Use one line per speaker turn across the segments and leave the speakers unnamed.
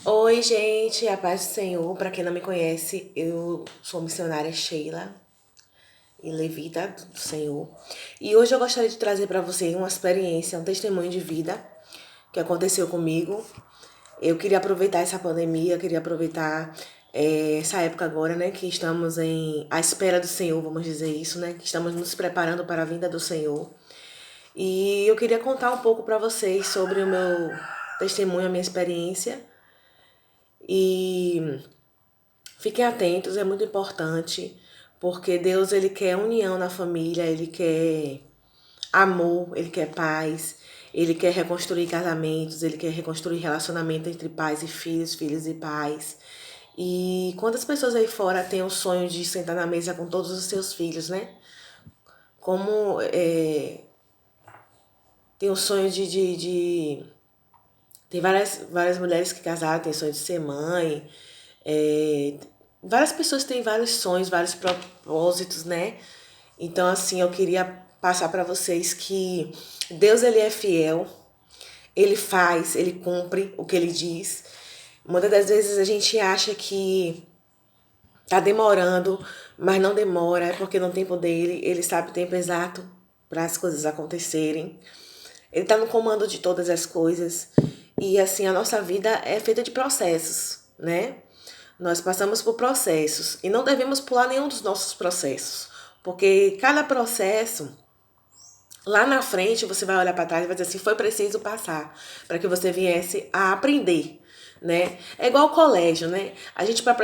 Oi, gente, a paz do Senhor. Para quem não me conhece, eu sou missionária Sheila e levita do Senhor. E hoje eu gostaria de trazer para vocês uma experiência, um testemunho de vida que aconteceu comigo. Eu queria aproveitar essa pandemia, queria aproveitar essa época agora, né, que estamos à espera do Senhor, vamos dizer isso, né, que estamos nos preparando para a vinda do Senhor. E eu queria contar um pouco para vocês sobre o meu testemunho, a minha experiência. E fiquem atentos, é muito importante, porque Deus ele quer união na família, ele quer amor, ele quer paz, ele quer reconstruir casamentos, ele quer reconstruir relacionamento entre pais e filhos, filhos e pais. E quantas pessoas aí fora têm o sonho de sentar na mesa com todos os seus filhos, né? Como tem o sonho tem várias mulheres que casaram, têm sonho de ser mãe. É, várias pessoas têm vários sonhos, vários propósitos, né? Então, assim, eu queria passar para vocês que Deus, ele é fiel, ele faz, ele cumpre o que ele diz. Muitas das vezes a gente acha que tá demorando, mas não demora, é porque no tempo dele, ele sabe o tempo exato para as coisas acontecerem. Ele tá no comando de todas as coisas. E assim, a nossa vida é feita de processos, né? Nós passamos por processos e não devemos pular nenhum dos nossos processos, porque cada processo, lá na frente, você vai olhar para trás e vai dizer assim, foi preciso passar para que você viesse a aprender, né? É igual ao colégio, né? A gente para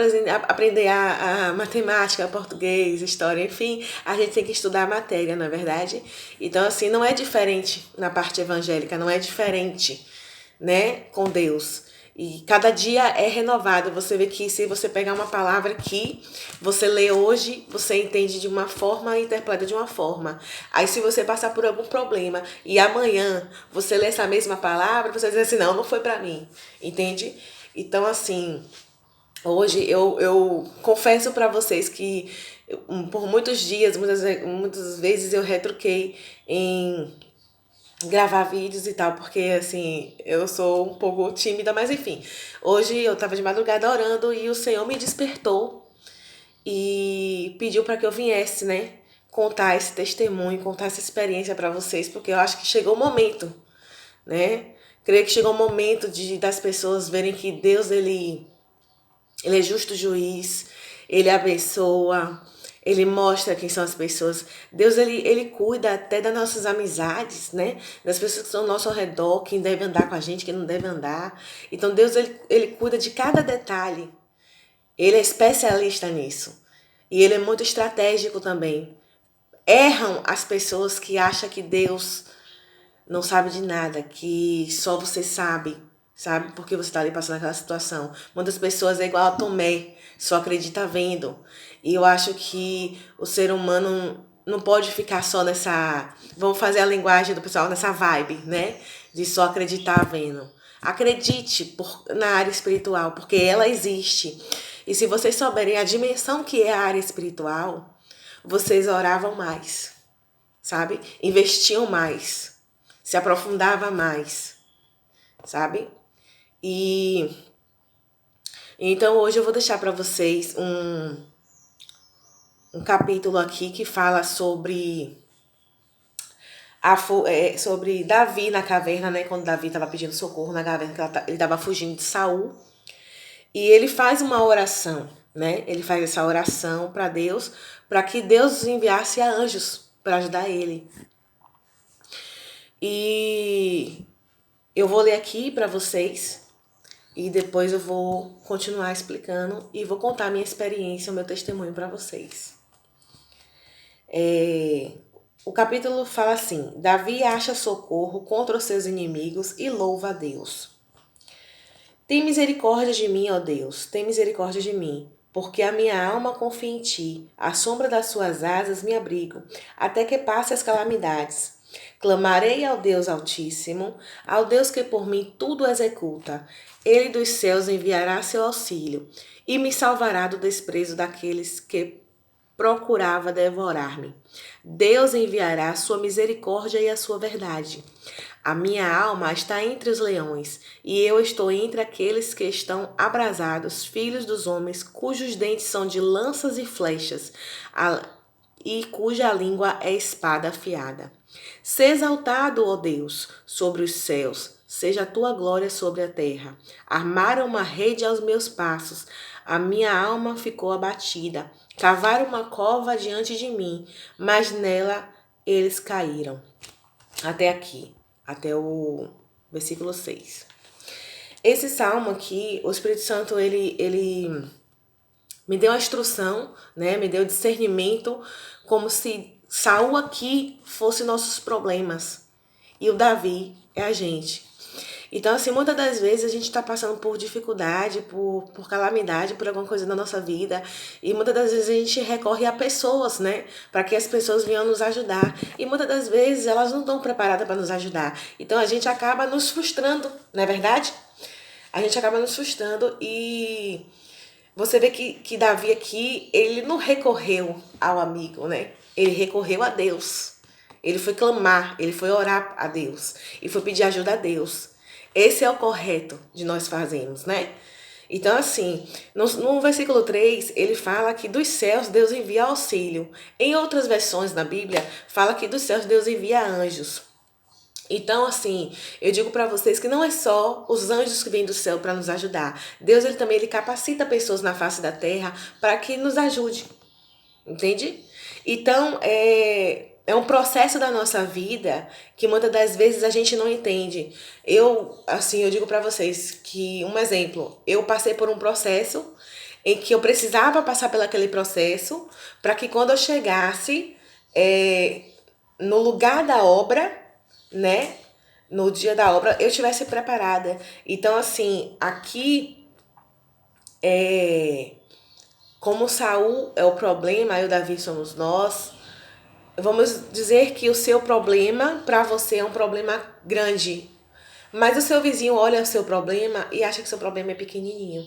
aprender a matemática, português, história, enfim, a gente tem que estudar a matéria, não é verdade? Então, assim, não é diferente na parte evangélica, não é diferente, né, com Deus. E cada dia é renovado. Você vê que se você pegar uma palavra que você lê hoje, você entende de uma forma e interpreta de uma forma. Aí se você passar por algum problema e amanhã você lê essa mesma palavra, você vai dizer assim, não, não foi pra mim. Entende? Então, assim, hoje eu confesso pra vocês que por muitos dias, muitas vezes eu retruquei em gravar vídeos e tal, porque assim, eu sou um pouco tímida, mas enfim. Hoje eu tava de madrugada orando e o Senhor me despertou e pediu para que eu viesse, né, contar esse testemunho, contar essa experiência para vocês, porque eu acho que chegou o momento, né? Creio que chegou o momento das pessoas verem que Deus ele é justo juiz, ele abençoa, ele mostra quem são as pessoas. Deus, ele cuida até das nossas amizades, né? Das pessoas que estão ao nosso redor, quem deve andar com a gente, quem não deve andar. Então, Deus, ele cuida de cada detalhe. Ele é especialista nisso. E ele é muito estratégico também. Erram as pessoas que acham que Deus não sabe de nada, que só você sabe? Porque você está ali passando aquela situação. Muitas pessoas é igual a Tomé, só acredita vendo. E eu acho que o ser humano não pode ficar só nessa, vamos fazer a linguagem do pessoal, nessa vibe, né? De só acreditar vendo. Acredite na área espiritual, porque ela existe. E se vocês souberem a dimensão que é a área espiritual, vocês oravam mais, sabe? Investiam mais, se aprofundava mais, sabe? E então hoje eu vou deixar para vocês um capítulo aqui que fala sobre Davi na caverna, né? Quando Davi estava pedindo socorro na caverna, que ele estava fugindo de Saul. E ele faz uma oração, né? Ele faz essa oração para Deus, para que Deus enviasse anjos para ajudar ele. E eu vou ler aqui para vocês e depois eu vou continuar explicando e vou contar a minha experiência, o meu testemunho para vocês. O capítulo fala assim: Davi acha socorro contra os seus inimigos e louva a Deus. Tem misericórdia de mim, ó Deus, tem misericórdia de mim, porque a minha alma confia em ti. À sombra das suas asas me abrigo, até que passe as calamidades. Clamarei ao Deus Altíssimo, ao Deus que por mim tudo executa. Ele dos céus enviará seu auxílio e me salvará do desprezo daqueles que procurava devorar-me. Deus enviará a sua misericórdia e a sua verdade. A minha alma está entre os leões, e eu estou entre aqueles que estão abrasados, filhos dos homens, cujos dentes são de lanças e flechas, e cuja língua é espada afiada. Se exaltado, ó Deus, sobre os céus, seja a tua glória sobre a terra. Armaram uma rede aos meus passos, a minha alma ficou abatida. Cavaram uma cova diante de mim, mas nela eles caíram. Até aqui, até o versículo 6. Esse salmo aqui, o Espírito Santo, ele me deu a instrução, né? Me deu discernimento, como se Saul aqui fosse nossos problemas e o Davi é a gente. Então, assim, muitas das vezes a gente está passando por dificuldade, por calamidade, por alguma coisa na nossa vida. E muitas das vezes a gente recorre a pessoas, né? Para que as pessoas venham nos ajudar. E muitas das vezes elas não estão preparadas para nos ajudar. Então a gente acaba nos frustrando, não é verdade? A gente acaba nos frustrando e você vê que Davi aqui, ele não recorreu ao amigo, né? Ele recorreu a Deus. Ele foi clamar, ele foi orar a Deus. E foi pedir ajuda a Deus. Esse é o correto de nós fazermos, né? Então, assim, no versículo 3, ele fala que dos céus Deus envia auxílio. Em outras versões da Bíblia, fala que dos céus Deus envia anjos. Então, assim, eu digo para vocês que não é só os anjos que vêm do céu para nos ajudar. Deus, ele capacita pessoas na face da terra para que nos ajude. Entende? Então, é um processo da nossa vida que muitas das vezes a gente não entende. Eu digo para vocês que, um exemplo, eu passei por um processo em que eu precisava passar por aquele processo para que quando eu chegasse no lugar da obra, né, no dia da obra, eu estivesse preparada. Então, assim, aqui, como Saul é o problema e o Davi somos nós, vamos dizer que o seu problema para você é um problema grande, mas o seu vizinho olha o seu problema e acha que o seu problema é pequenininho,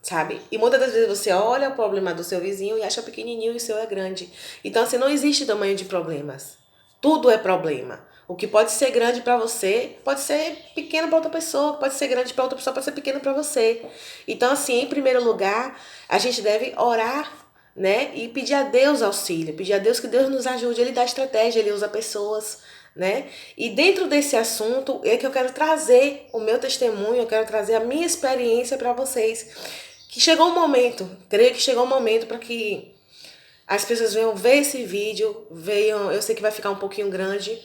sabe? E muitas das vezes você olha o problema do seu vizinho e acha pequenininho e o seu é grande. Então, assim, não existe tamanho de problemas. Tudo é problema. O que pode ser grande para você, pode ser pequeno para outra pessoa, pode ser grande para outra pessoa, pode ser pequeno para você. Então, assim, em primeiro lugar, a gente deve orar, né? E pedir a Deus auxílio, pedir a Deus que Deus nos ajude. Ele dá estratégia, ele usa pessoas, né? E dentro desse assunto é que eu quero trazer o meu testemunho, eu quero trazer a minha experiência para vocês. Que chegou um momento, creio que chegou um momento para que as pessoas venham ver esse vídeo, eu sei que vai ficar um pouquinho grande,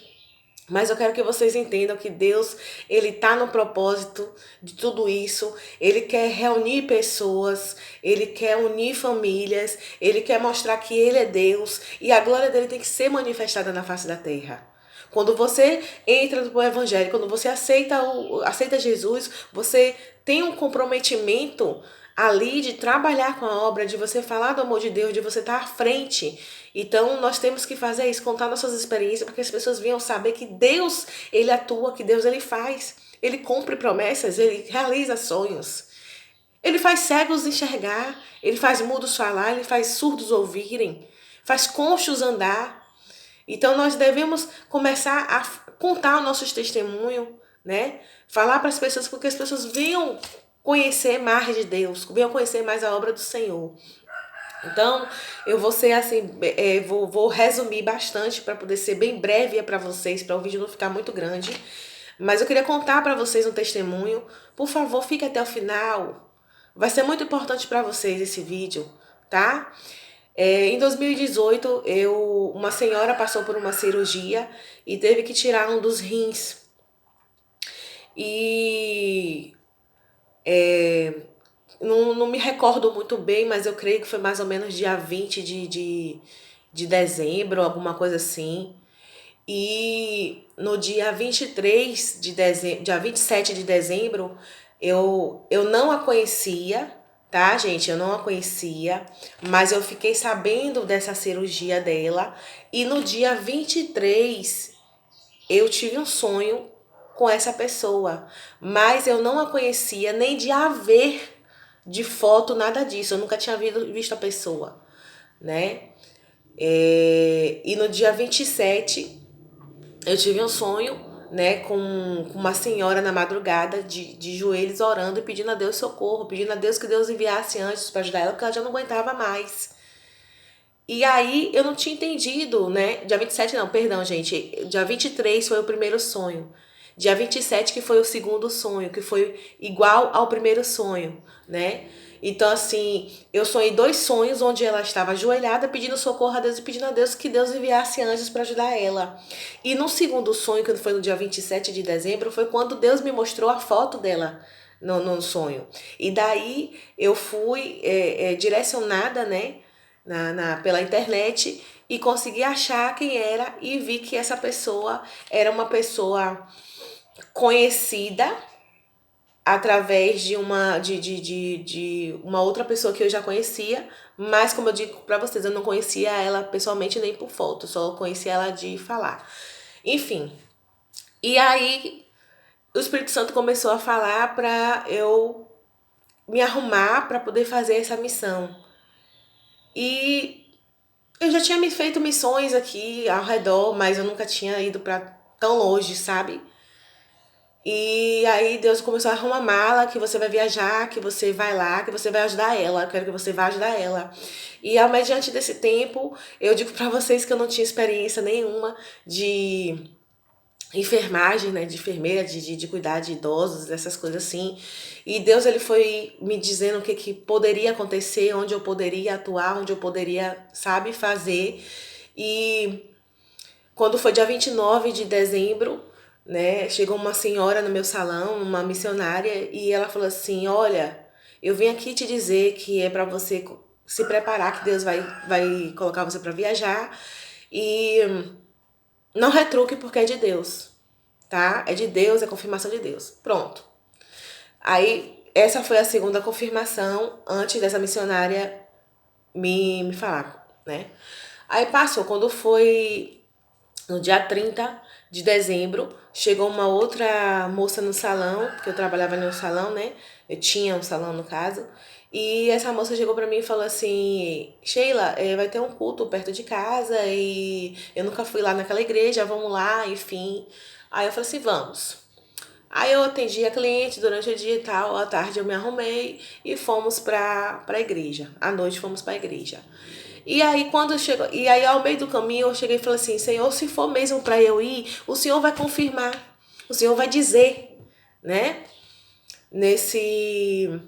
mas eu quero que vocês entendam que Deus, ele tá no propósito de tudo isso. Ele quer reunir pessoas, ele quer unir famílias, ele quer mostrar que ele é Deus e a glória dele tem que ser manifestada na face da terra. Quando você entra no evangelho, quando você aceita Jesus, você tem um comprometimento ali de trabalhar com a obra, de você falar do amor de Deus, de você estar à frente. Então, nós temos que fazer isso, contar nossas experiências, para que as pessoas venham saber que Deus, ele atua, que Deus, ele faz. Ele cumpre promessas, ele realiza sonhos. Ele faz cegos enxergar, ele faz mudos falar, ele faz surdos ouvirem, faz conchos andar. Então, nós devemos começar a contar os nossos testemunhos, né? Falar para as pessoas, porque as pessoas venham conhecer mais de Deus, venham conhecer mais a obra do Senhor. Então, eu vou ser assim, vou resumir bastante para poder ser bem breve para vocês, para o vídeo não ficar muito grande. Mas eu queria contar para vocês um testemunho. Por favor, fique até o final. Vai ser muito importante para vocês esse vídeo, tá? Em 2018, uma senhora passou por uma cirurgia e teve que tirar um dos rins. E não me recordo muito bem, mas eu creio que foi mais ou menos dia 20 de dezembro, alguma coisa assim. E no dia 23 de dezembro, dia 27 de dezembro, eu não a conhecia, tá, gente? Eu não a conhecia, mas eu fiquei sabendo dessa cirurgia dela. E no dia 23, eu tive um sonho com essa pessoa, mas eu não a conhecia nem de a ver de foto, nada disso. Eu nunca tinha visto a pessoa, né? E no dia 27, eu tive um sonho né, com uma senhora na madrugada, de joelhos, orando e pedindo a Deus socorro, pedindo a Deus que Deus enviasse anjos para ajudar ela, porque ela já não aguentava mais. E aí eu não tinha entendido, né? Dia 27 não, perdão, gente. Dia 23 foi o primeiro sonho. Dia 27 que foi o segundo sonho, que foi igual ao primeiro sonho, né? Então, assim, eu sonhei dois sonhos onde ela estava ajoelhada pedindo socorro a Deus e pedindo a Deus que Deus enviasse anjos para ajudar ela. E no segundo sonho, que foi no dia 27 de dezembro, foi quando Deus me mostrou a foto dela no sonho. E daí eu fui direcionada, né? Pela internet e consegui achar quem era e vi que essa pessoa era uma pessoa conhecida através de uma outra pessoa que eu já conhecia, mas como eu digo para vocês, eu não conhecia ela pessoalmente nem por foto, só conhecia ela de falar. Enfim, e aí o Espírito Santo começou a falar para eu me arrumar para poder fazer essa missão. E eu já tinha me feito missões aqui ao redor, mas eu nunca tinha ido para tão longe, sabe? E aí Deus começou a arrumar mala, que você vai viajar, que você vai lá, que você vai ajudar ela, eu quero que você vá ajudar ela. E ao mediante desse tempo, eu digo para vocês que eu não tinha experiência nenhuma de enfermagem, né, de enfermeira, de cuidar de idosos, dessas coisas assim. E Deus, ele foi me dizendo o que poderia acontecer, onde eu poderia atuar, onde eu poderia, sabe, fazer. E quando foi dia 29 de dezembro, né, chegou uma senhora no meu salão, uma missionária, e ela falou assim: olha, eu vim aqui te dizer que é para você se preparar, que Deus vai colocar você para viajar. E não retruque porque é de Deus, tá? É de Deus, é confirmação de Deus. Pronto. Aí, essa foi a segunda confirmação antes dessa missionária me falar, né? Aí passou, quando foi no dia 30 de dezembro, chegou uma outra moça no salão, porque eu trabalhava no salão, né? Eu tinha um salão, no caso. E essa moça chegou pra mim e falou assim: Sheila, vai ter um culto perto de casa e eu nunca fui lá naquela igreja, vamos lá, enfim. Aí eu falei assim: vamos. Aí eu atendi a cliente durante o dia e tal, à tarde eu me arrumei e fomos pra igreja. À noite fomos pra igreja. E aí quando chegou, e aí ao meio do caminho eu cheguei e falei assim: Senhor, se for mesmo para eu ir, o Senhor vai confirmar. O Senhor vai dizer, né? Nesse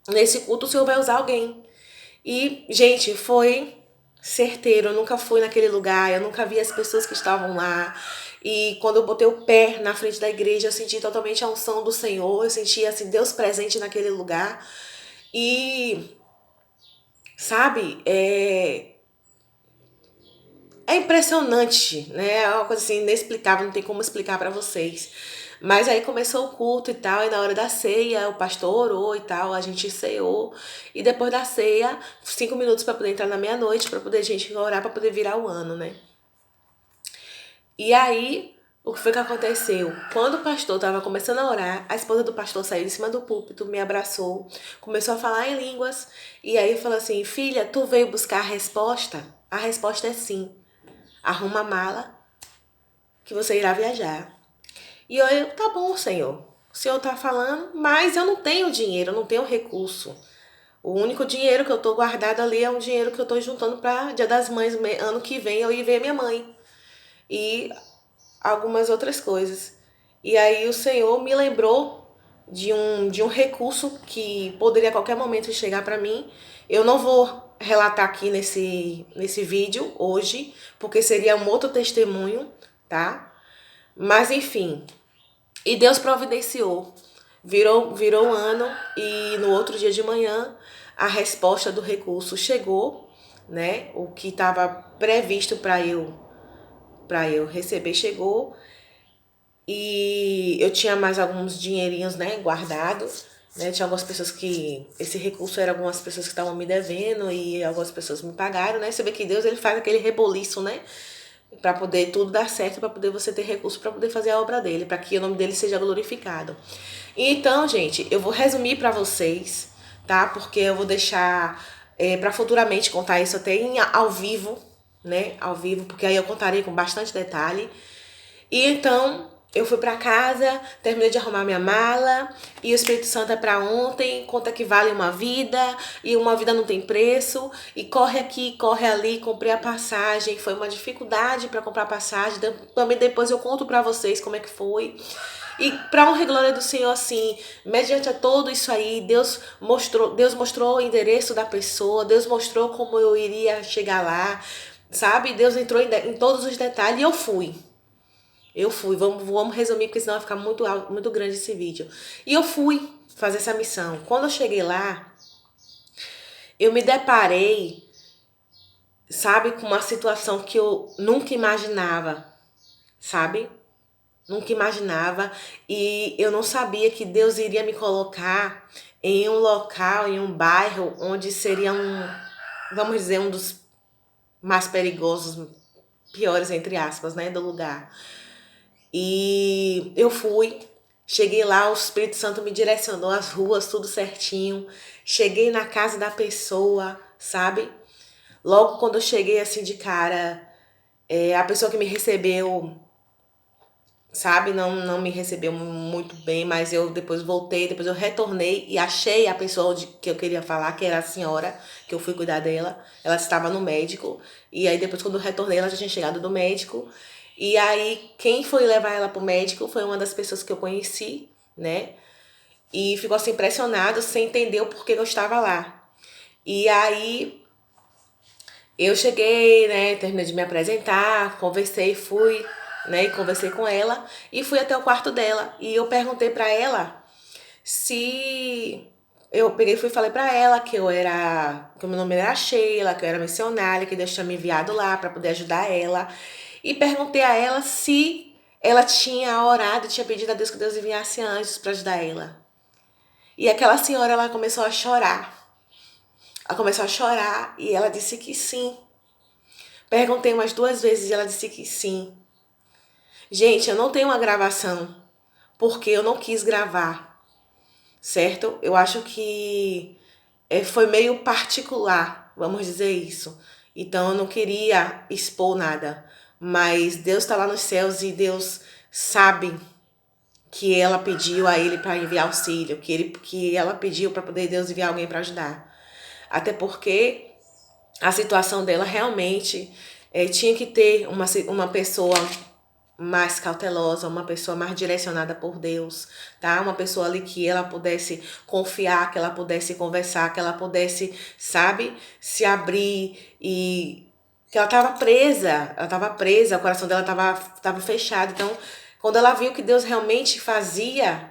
nesse culto o Senhor vai usar alguém. E, gente, foi certeiro. Eu nunca fui naquele lugar, eu nunca vi as pessoas que estavam lá. E quando eu botei o pé na frente da igreja, eu senti totalmente a unção do Senhor. Eu senti, assim, Deus presente naquele lugar. E, sabe, é impressionante, né? É uma coisa assim inexplicável, não tem como explicar pra vocês. Mas aí começou o culto e tal, e na hora da ceia, o pastor orou e tal, a gente ceou. E depois da ceia, 5 minutos para poder entrar na meia-noite, para poder a gente orar, para poder virar o ano, né? E aí, o que foi que aconteceu? Quando o pastor estava começando a orar, a esposa do pastor saiu de cima do púlpito, me abraçou, começou a falar em línguas, e aí falou assim: filha, tu veio buscar a resposta? A resposta é sim. Arruma a mala que você irá viajar. E eu, tá bom, Senhor. O Senhor tá falando, mas eu não tenho dinheiro, eu não tenho recurso. O único dinheiro que eu tô guardado ali é um dinheiro que eu tô juntando para Dia das Mães, ano que vem eu ir ver minha mãe. E algumas outras coisas. E aí o Senhor me lembrou de um recurso que poderia a qualquer momento chegar para mim. Eu não vou relatar aqui nesse vídeo hoje, porque seria um outro testemunho, tá? Mas enfim, e Deus providenciou. Virou um ano e no outro dia de manhã a resposta do recurso chegou, né? O que estava previsto para eu receber chegou. E eu tinha mais alguns dinheirinhos, né, guardados, né? Tinha algumas pessoas que esse recurso era algumas pessoas que estavam me devendo e algumas pessoas me pagaram, né? Você vê que Deus, ele faz aquele reboliço, né? Para poder tudo dar certo, para poder você ter recurso para poder fazer a obra dele, para que o nome dele seja glorificado. Então, gente, eu vou resumir para vocês, tá? Porque eu vou deixar para futuramente contar isso até ao vivo, né? Ao vivo, porque aí eu contarei com bastante detalhe. E então Eu fui pra casa, terminei de arrumar minha mala, e o Espírito Santo é pra ontem, conta que vale uma vida, e uma vida não tem preço, e corre aqui, corre ali, comprei a passagem, foi uma dificuldade pra comprar passagem, também depois eu conto pra vocês como é que foi. E pra honra e glória do Senhor, assim, mediante a tudo isso aí, Deus mostrou o endereço da pessoa, Deus mostrou como eu iria chegar lá, sabe? Deus entrou em todos os detalhes e eu fui. Eu fui, vamos resumir, porque senão vai ficar muito alto, muito grande esse vídeo. E eu fui fazer essa missão. Quando eu cheguei lá, eu me deparei, sabe, com uma situação que eu nunca imaginava, sabe? Nunca imaginava. E eu não sabia que Deus iria me colocar em um local, em um bairro, onde seria vamos dizer, um dos mais perigosos, piores, entre aspas, né, do lugar. E eu fui, cheguei lá, o Espírito Santo me direcionou as ruas, tudo certinho. Cheguei na casa da pessoa, sabe? Logo quando eu cheguei assim de cara, a pessoa que me recebeu, sabe, não me recebeu muito bem, mas eu depois voltei, depois eu retornei e achei a pessoa que eu queria falar, que era a senhora, que eu fui cuidar dela. Ela estava no médico, e aí depois quando eu retornei, ela já tinha chegado do médico. E aí quem foi levar ela pro médico foi uma das pessoas que eu conheci, né? E ficou assim impressionado, sem entender o porquê que eu estava lá. E aí eu cheguei, né, terminei de me apresentar, conversei, fui, né, e conversei com ela e fui até o quarto dela. E eu perguntei pra ela se eu peguei e fui falei pra ela que o meu nome era Sheila, que eu era missionária, que Deus tinha me enviado lá pra poder ajudar ela. E perguntei a ela se ela tinha orado, tinha pedido a Deus que Deus enviasse anjos pra ajudar ela. E aquela senhora, ela começou a chorar. Ela começou a chorar e ela disse que sim. Perguntei umas 2 vezes e ela disse que sim. Gente, eu não tenho uma gravação, porque eu não quis gravar, certo? Eu acho que foi meio particular, vamos dizer isso. Então eu não queria expor nada. Mas Deus está lá nos céus e Deus sabe que ela pediu a ele para enviar auxílio, que ela pediu para poder Deus enviar alguém para ajudar. Até porque a situação dela realmente tinha que ter uma pessoa mais cautelosa, uma pessoa mais direcionada por Deus, tá? Uma pessoa ali que ela pudesse confiar, que ela pudesse conversar, que ela pudesse, sabe, se abrir e que ela tava presa, o coração dela tava fechado. Então, quando ela viu que Deus realmente fazia,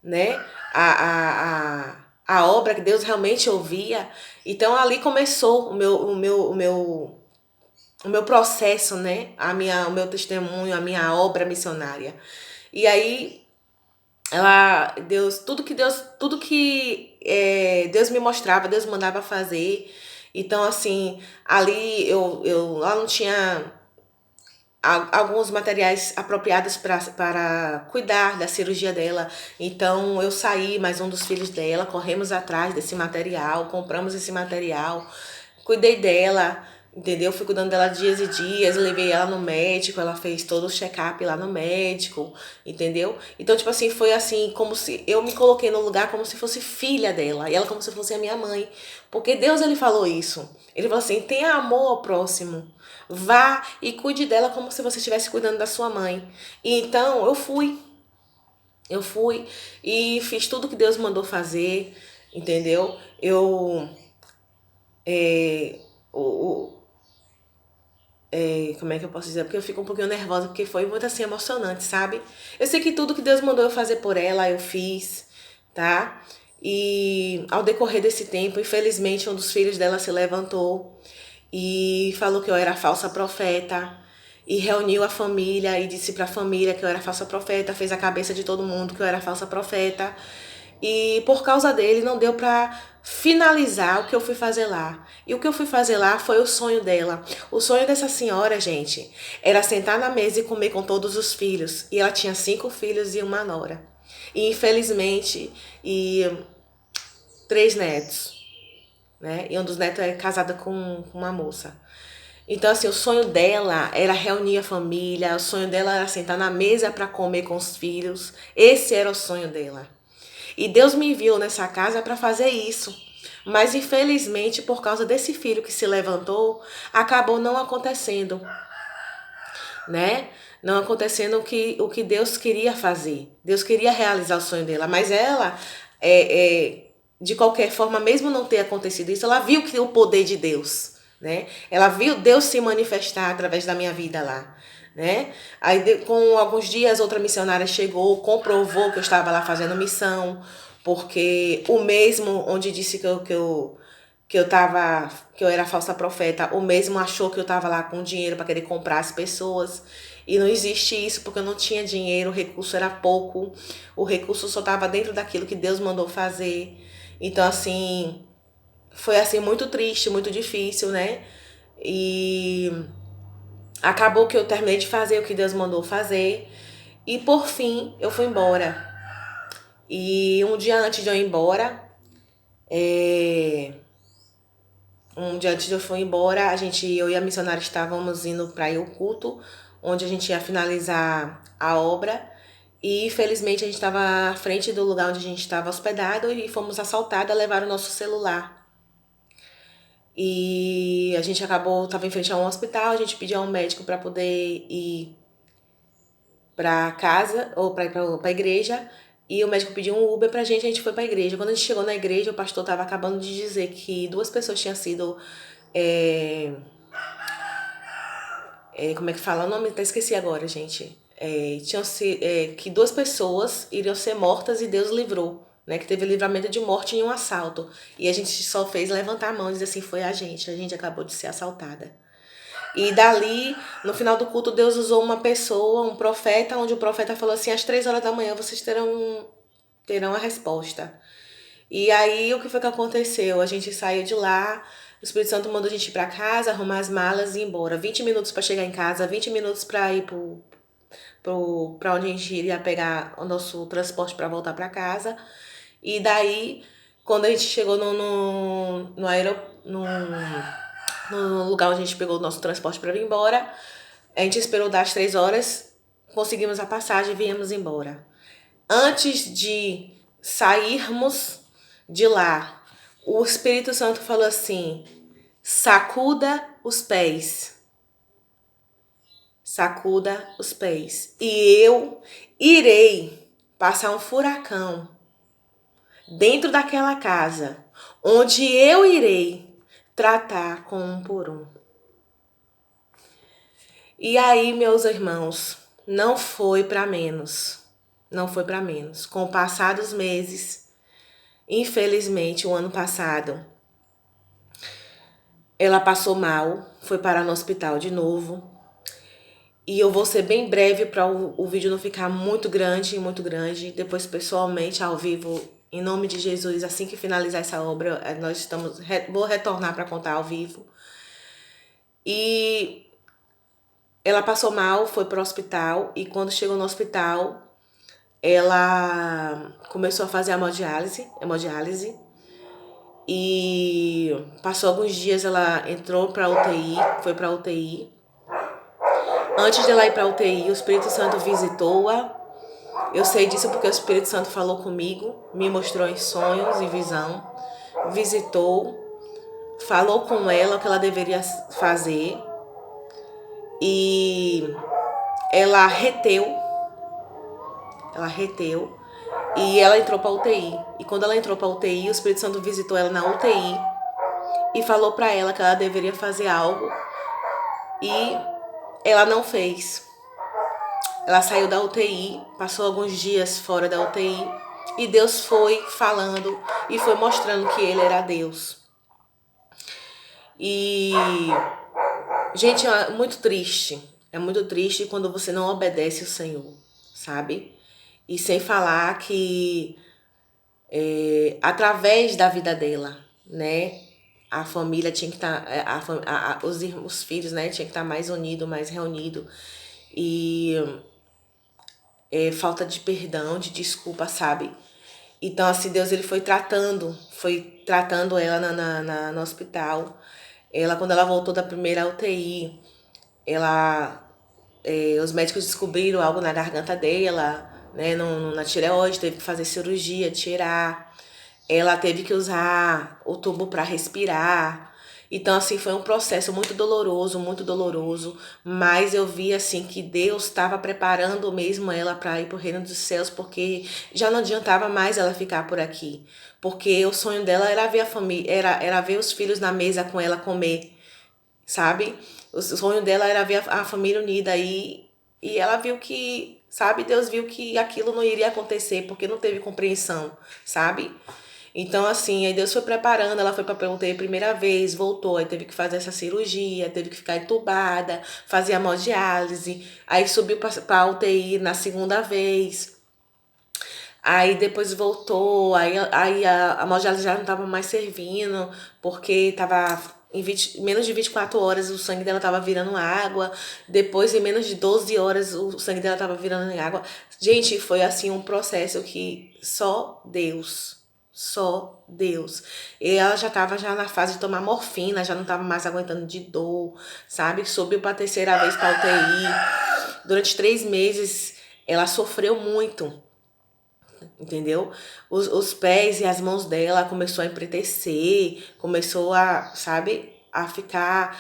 né, a obra, que Deus realmente ouvia, então ali começou o meu processo, né? O meu testemunho, a minha obra missionária. E aí, tudo que Deus me mostrava, Deus mandava fazer. Então, assim, ali lá não tinha alguns materiais apropriados para cuidar da cirurgia dela. Então eu saí, mais um dos filhos dela, corremos atrás desse material, compramos esse material, cuidei dela, entendeu? Fui cuidando dela dias e dias, levei ela no médico, ela fez todo o check-up lá no médico, entendeu? Então, tipo assim, foi assim, como se eu me coloquei no lugar como se fosse filha dela, e ela como se fosse a minha mãe. Porque Deus, ele falou isso. Ele falou assim: tenha amor ao próximo. Vá e cuide dela como se você estivesse cuidando da sua mãe. E então eu fui. Eu fui e fiz tudo que Deus mandou fazer, entendeu? Eu. É, o, como é que eu posso dizer? Porque eu fico um pouquinho nervosa, porque foi muito assim emocionante, sabe? Eu sei que tudo que Deus mandou eu fazer por ela, eu fiz, tá? E ao decorrer desse tempo, infelizmente, um dos filhos dela se levantou e falou que eu era falsa profeta. E reuniu a família e disse para a família que eu era falsa profeta, fez a cabeça de todo mundo que eu era falsa profeta. E por causa dele não deu para finalizar o que eu fui fazer lá. E o que eu fui fazer lá foi o sonho dela. O sonho dessa senhora, gente, era sentar na mesa e comer com todos os filhos. E ela tinha 5 filhos e uma nora. E infelizmente, 3 netos, né? E um dos netos é casado com uma moça. Então, assim, o sonho dela era reunir a família, o sonho dela era sentar na mesa para comer com os filhos. Esse era o sonho dela. E Deus me enviou nessa casa para fazer isso. Mas infelizmente, por causa desse filho que se levantou, acabou não acontecendo, né? Não acontecendo o que Deus queria fazer. Deus queria realizar o sonho dela, mas ela, de qualquer forma, mesmo não ter acontecido isso, ela viu que o poder de Deus, né? Ela viu Deus se manifestar através da minha vida lá, né? Aí, com alguns dias, outra missionária chegou, comprovou que eu estava lá fazendo missão, porque o mesmo onde disse que eu era falsa profeta, o mesmo achou que eu tava lá com dinheiro para querer comprar as pessoas. E não existe isso, porque eu não tinha dinheiro, o recurso era pouco, o recurso só tava dentro daquilo que Deus mandou fazer. Então, assim, foi assim muito triste, muito difícil, né? E acabou que eu terminei de fazer o que Deus mandou fazer. E por fim, eu fui embora. E um dia antes de eu ir embora, um dia antes de eu for embora, eu e a missionária estávamos indo para ir ao culto, onde a gente ia finalizar a obra. E infelizmente a gente estava à frente do lugar onde a gente estava hospedado e fomos assaltados, levaram o nosso celular. E a gente estava em frente a um hospital, a gente pediu a um médico para poder ir para casa ou para ir para a igreja. E o médico pediu um Uber pra gente, a gente foi pra igreja. Quando a gente chegou na igreja, o pastor estava acabando de dizer que duas pessoas tinham sido é, como é que fala o nome? Até esqueci agora, gente. Que duas pessoas iriam ser mortas e Deus livrou, né? Que teve livramento de morte em um assalto. E a gente só fez levantar a mão e dizer assim, foi a gente acabou de ser assaltada. E dali, no final do culto, Deus usou uma pessoa, um profeta, onde o profeta falou assim, às 3 horas da manhã vocês terão a resposta. E aí, o que foi que aconteceu? A gente saiu de lá, o Espírito Santo mandou a gente ir pra casa, arrumar as malas e ir embora. 20 minutos para chegar em casa, 20 minutos para ir pra onde a gente iria pegar o nosso transporte para voltar para casa. E daí, quando a gente chegou no lugar onde a gente pegou o nosso transporte para vir embora, a gente esperou das 3 horas, conseguimos a passagem e viemos embora. Antes de sairmos de lá, o Espírito Santo falou assim: sacuda os pés. Sacuda os pés. E eu irei passar um furacão dentro daquela casa, onde eu irei tratar com um por um. E aí, meus irmãos, não foi para menos. Não foi para menos. Com o passar dos meses, infelizmente, o ano passado, ela passou mal, foi parar no hospital de novo. E eu vou ser bem breve para o vídeo não ficar muito grande, muito grande. Depois, pessoalmente, ao vivo, em nome de Jesus, assim que finalizar essa obra, vou retornar para contar ao vivo. E ela passou mal, foi para o hospital. E quando chegou no hospital, ela começou a fazer hemodiálise. E passou alguns dias, ela entrou para UTI, foi para UTI. Antes dela ir para UTI, o Espírito Santo visitou-a. Eu sei disso porque o Espírito Santo falou comigo, me mostrou em sonhos e visão, visitou, falou com ela o que ela deveria fazer e ela reteu e ela entrou para UTI. E quando ela entrou para UTI, o Espírito Santo visitou ela na UTI e falou para ela que ela deveria fazer algo e ela não fez. Ela saiu da UTI, passou alguns dias fora da UTI e Deus foi falando e foi mostrando que Ele era Deus. E, gente, é muito triste. É muito triste quando você não obedece o Senhor, sabe? E sem falar que através da vida dela, né? A família tinha que estar, os filhos, né? Tinha que estar mais unido, mais reunido. E falta de perdão, de desculpa, sabe? Então, assim, Deus ele foi tratando ela no hospital. Quando ela voltou da primeira UTI, ela, os médicos descobriram algo na garganta dela, né, na tireoide, teve que fazer cirurgia, tirar. Ela teve que usar o tubo para respirar. Então, assim, foi um processo muito doloroso, mas eu vi, assim, que Deus estava preparando mesmo ela para ir para o reino dos céus, porque já não adiantava mais ela ficar por aqui, porque o sonho dela era ver a família, era ver os filhos na mesa com ela comer, sabe? O sonho dela era ver a família unida e ela viu que, sabe? Deus viu que aquilo não iria acontecer, porque não teve compreensão, sabe? Então, assim, aí Deus foi preparando, ela foi para UTI a primeira vez, voltou, aí teve que fazer essa cirurgia, teve que ficar entubada, fazer hemodiálise, aí subiu para UTI na segunda vez, aí depois voltou, aí a hemodiálise já não estava mais servindo, porque estava menos de 24 horas o sangue dela estava virando água, depois em menos de 12 horas o sangue dela estava virando água. Gente, foi assim um processo que só Deus. E ela já estava já na fase de tomar morfina, já não estava mais aguentando de dor, sabe? Subiu para a terceira vez para UTI. Durante 3 meses ela sofreu muito, entendeu? Os pés e as mãos dela começou a empretecer, começou a, sabe, a ficar,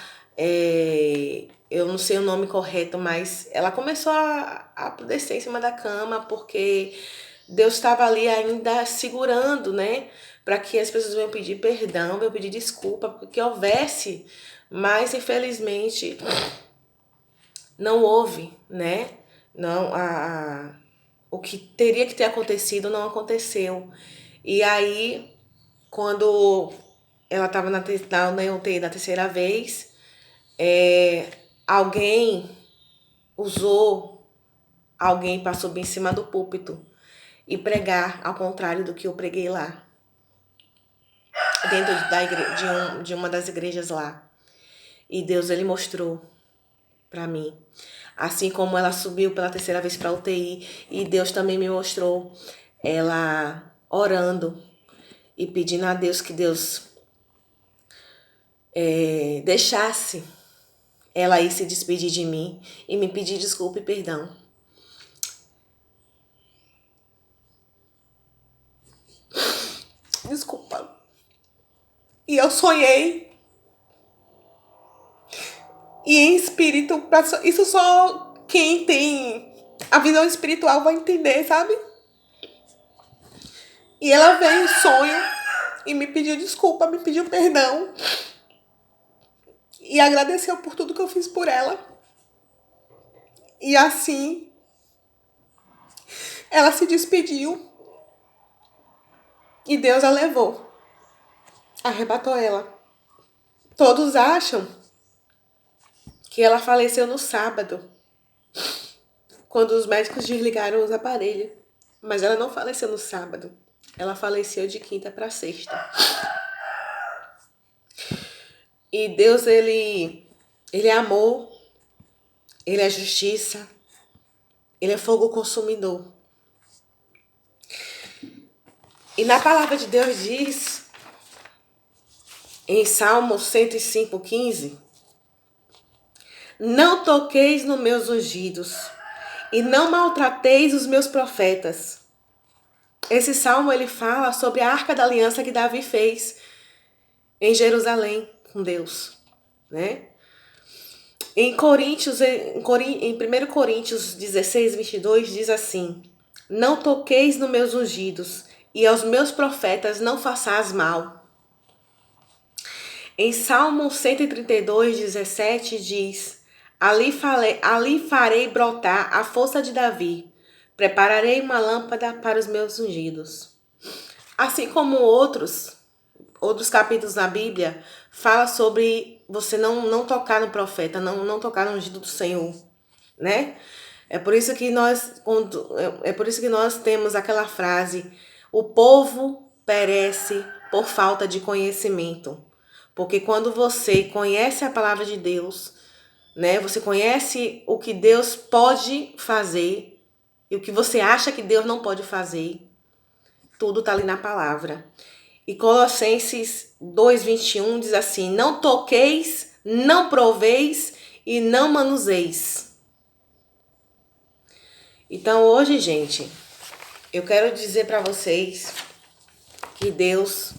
eu não sei o nome correto, mas ela começou a descer em cima da cama, porque Deus estava ali ainda segurando, né? Para que as pessoas venham pedir perdão, venham pedir desculpa, porque houvesse, mas infelizmente não houve, né? Não, o que teria que ter acontecido não aconteceu. E aí, quando ela estava na UTI da terceira vez, alguém usou, alguém passou bem em cima do púlpito e pregar ao contrário do que eu preguei lá, dentro de uma das igrejas lá. E Deus, ele mostrou para mim. Assim como ela subiu pela terceira vez para UTI, e Deus também me mostrou ela orando e pedindo a Deus que Deus deixasse ela ir se despedir de mim e me pedir desculpa e perdão. Desculpa. E eu sonhei. E em espírito, isso só quem tem a visão espiritual vai entender, sabe? E ela veio em sonho e me pediu desculpa, me pediu perdão. E agradeceu por tudo que eu fiz por ela. E assim, ela se despediu. E Deus a levou. Arrebatou ela. Todos acham que ela faleceu no sábado, quando os médicos desligaram os aparelhos. Mas ela não faleceu no sábado. Ela faleceu de quinta para sexta. E Deus, ele é amor, ele é justiça, ele é fogo consumidor. E na palavra de Deus diz, em Salmo 105:15, não toqueis nos meus ungidos e não maltrateis os meus profetas. Esse salmo, ele fala sobre a arca da aliança que Davi fez em Jerusalém com Deus, né? Em 1 Coríntios 16:22 diz assim: não toqueis nos meus ungidos e aos meus profetas não façais mal. Em Salmo 132:17 diz: ali farei brotar a força de Davi, prepararei uma lâmpada para os meus ungidos. Assim como outros capítulos na Bíblia fala sobre você não tocar no profeta, não tocar no ungido do Senhor, né? É por isso que nós temos aquela frase: o povo perece por falta de conhecimento. Porque quando você conhece a palavra de Deus, né? Você conhece o que Deus pode fazer e o que você acha que Deus não pode fazer. Tudo tá ali na palavra. E Colossenses 2:21 diz assim: não toqueis, não proveis e não manuseis. Então hoje, gente, eu quero dizer para vocês que Deus,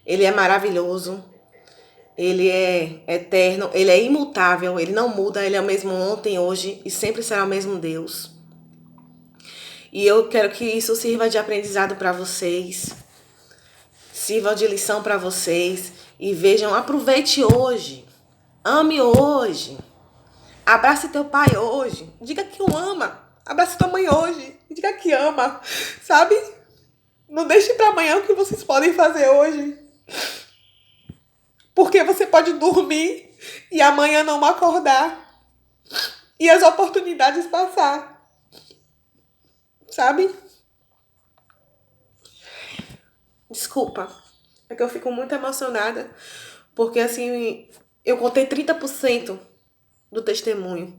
Ele é maravilhoso, Ele é eterno, Ele é imutável, Ele não muda, Ele é o mesmo ontem, hoje e sempre será o mesmo Deus. E eu quero que isso sirva de aprendizado para vocês, sirva de lição para vocês e vejam, aproveite hoje, ame hoje, abrace teu pai hoje, diga que o ama, abrace tua mãe hoje, diga que ama, sabe? Não deixe para amanhã o que vocês podem fazer hoje. Porque você pode dormir e amanhã não acordar. E as oportunidades passar. Sabe? Desculpa. É que eu fico muito emocionada. Porque assim, eu contei 30% do testemunho.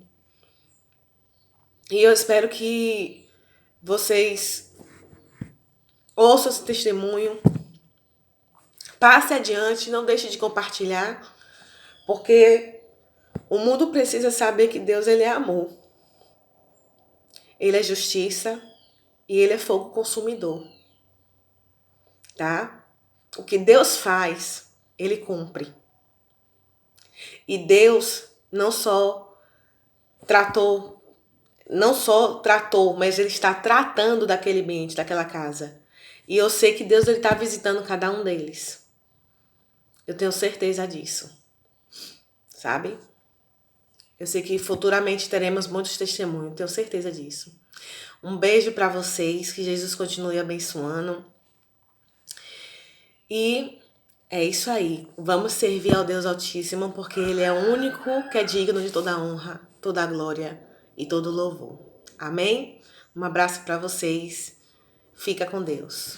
E eu espero que vocês ouçam esse testemunho. Passe adiante, não deixe de compartilhar. Porque o mundo precisa saber que Deus, Ele é amor. Ele é justiça e Ele é fogo consumidor. Tá? O que Deus faz, Ele cumpre. E Deus não só tratou, mas Ele está tratando daquele ambiente, daquela casa. E eu sei que Deus está visitando cada um deles. Eu tenho certeza disso. Sabe? Eu sei que futuramente teremos muitos testemunhos, tenho certeza disso. Um beijo para vocês, que Jesus continue abençoando. E é isso aí. Vamos servir ao Deus Altíssimo, porque Ele é o único que é digno de toda a honra, toda a glória e todo o louvor. Amém? Um abraço para vocês. Fica com Deus.